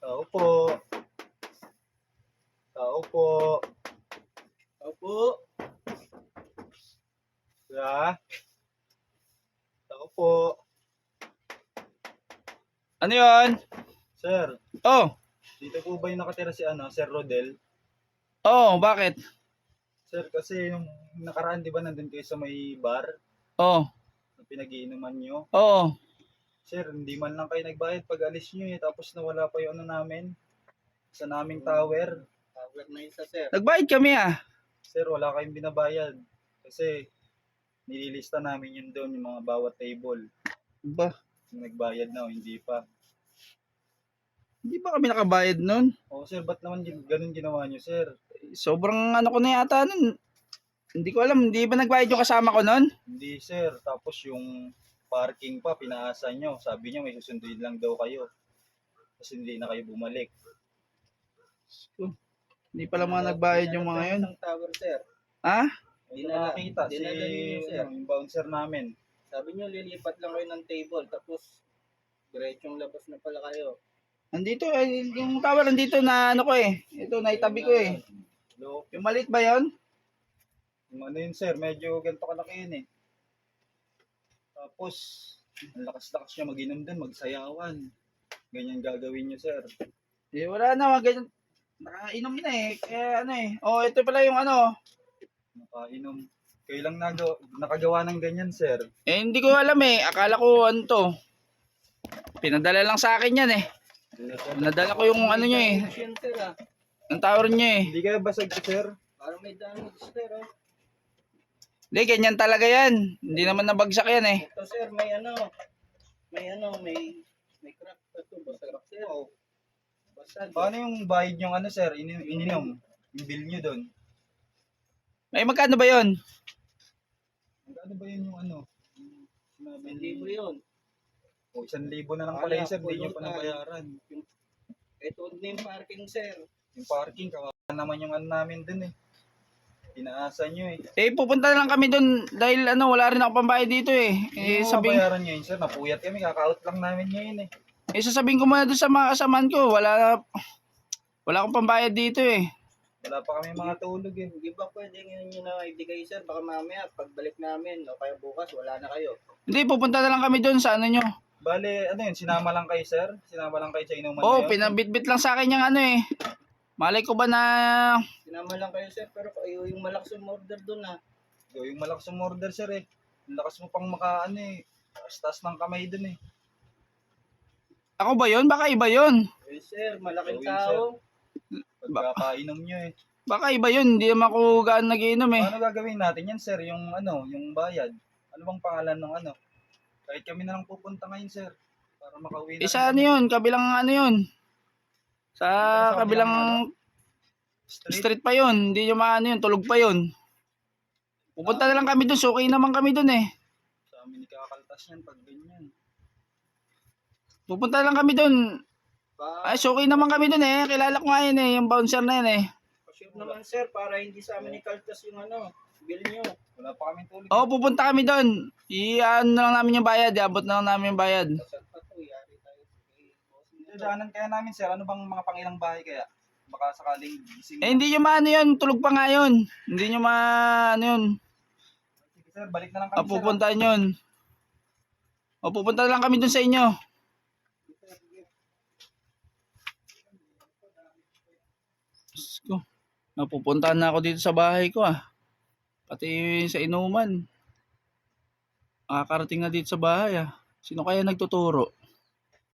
Tao po. Tao po. Tao po. Ya. Tao po. Ano yun? Sir, Oh, dito po ba yung nakatira si Sir Rodel? oh, bakit? Sir, kasi yung nakaraan, di ba, nandun kayo sa may bar Oh, na pinag-iinuman nyo? oh. Sir, hindi man lang kayo nagbayad pag alis nyo tapos nawala pa yung namin sa naming tower. Tawag na isa, sir. Nagbayad kami ah. Sir, wala kayong binabayad kasi nililista namin yun doon, yung mga bawat table. Ba, Yung nagbayad na o hindi pa. hindi ba kami nakabayad nun? O sir, ba't naman ganun ginawa nyo, sir? Sobrang ano ko na yata nun. Hindi ko alam, hindi ba nagbayad yung kasama ko nun? Hindi, sir. Tapos yung parking pa, pinaasa nyo. Sabi nyo, may susunduin lang daw kayo. Kasi hindi na kayo bumalik. Hindi pala mga nagbayad yung mga yun. Isang tower, sir. Ha? Hindi na nakita si dinala niyo, sir. yung bouncer namin. Sabi niyo, lilipat lang kayo ng table. Tapos, diretsong labas na pala kayo. Nandito, yung tower nandito na ano ko eh. Ito, naitabi ko eh. Hello? Yung maliit ba yun? Yung ano yun, sir, medyo ganito kalaki yun eh. Tapos, ang lakas-lakas niya mag-inom dun, magsayawan. Ganyan gagawin nyo, sir. Eh, wala na, ganyan. Nakainom na eh. Kaya ano eh. Oh, ito pala yung ano. Nakainom. Kayo lang nakagawa ng ganyan, sir. Eh, hindi ko alam eh. Akala ko ano to. Pinadala lang sa akin yan eh. Nadala ko yung ano nyo eh. Yan, sir, ah. Ang tower nyo eh. Hindi kayo basag, sir. Parang may damage, sir, ah. Hindi, ganyan talaga yan. Hindi naman nabagsak yan eh. Ito, sir, may crack pa ito. Basta crack, sir. Oo. Basta, Paano yung bayad yung sir? Ininom? Yung bill nyo dun? May magkano ba yun? Ano ba yun yung may libo yun. O, 1,000 na lang pala yun, sir. Hindi nyo pa Pulutan. nabayaran. Ito na yung parking, sir. Yung parking, kawawa naman yung namin dun eh. Pinaasa nyo eh. Eh, pupunta na lang kami doon dahil ano, wala rin ako pambayad dito eh. Hindi mo mabayaran nyo yun, sir. Napuyat kami. Kaka-out lang namin ngayon eh. Sasabihin ko muna doon sa mga kasamaan ko, wala akong pambayad dito eh. Wala pa kami mga tulog eh. Hindi ba pwede ngayon nyo na ibigay, sir? Baka mamaya, pagbalik namin, o kaya bukas, wala na kayo. Hindi, pupunta na lang kami doon sa ano nyo. Bale, ano yun? Sinama lang kayo, sir? Sinama lang kayo sa inuman Oo, na yun? pinabitbit lang sa akin yung ano eh. Malay ko ba na... Sinama lang kayo, sir, pero kayo yung malakas yung order doon, ha. Yo, yung malakas yung order, sir eh. Ang lakas mo pang eh. Taas ng kamay dun eh. Ako ba yun? Baka iba yun. Eh, sir, malaking Gawin, tao. Pagkakainom nyo eh. Baka iba yun. Hindi naman ako gaan nagiinom eh. Paano gagawin natin yan, sir? Yung yung bayad. Ano bang pangalan ng Kahit kami na lang pupunta ngayon, sir. Para makauwi na. Isa ano yun? Kabilang ano yun? Sa kabilang street pa yun. Hindi yung maano yun. Tulog pa yun. Pupunta na lang kami doon. Suki naman kami doon eh. Sa amin ikakaltas yan pag ganyan. Pupunta lang kami doon. Ay, suki naman kami doon eh. Kilala ko nga yun eh. Yung bouncer na yun eh. Sure naman, sir, para hindi sa amin ikaltas yung bill nyo. Wala pa kami tulog. Oo, pupunta kami doon. I-ano na lang namin yung bayad. Iabot na lang namin yung bayad. Saan pa to, yari tayo. Daanan kaya namin, sir. Ano bang mga pangilang bahay kaya? Baka sakaling gising. Eh, hindi nyo maano yun. Tulog pa nga yun. Hindi nyo maano yun. Sige, sir. Balik na lang kami, sir. Pupuntahan yun. O, pupunta na lang kami doon sa inyo. Diyos ko. Napupuntahan na ako dito sa bahay ko ah. Pati sa inuman. Makakarating na dito sa bahay ah. Sino kaya nagtuturo?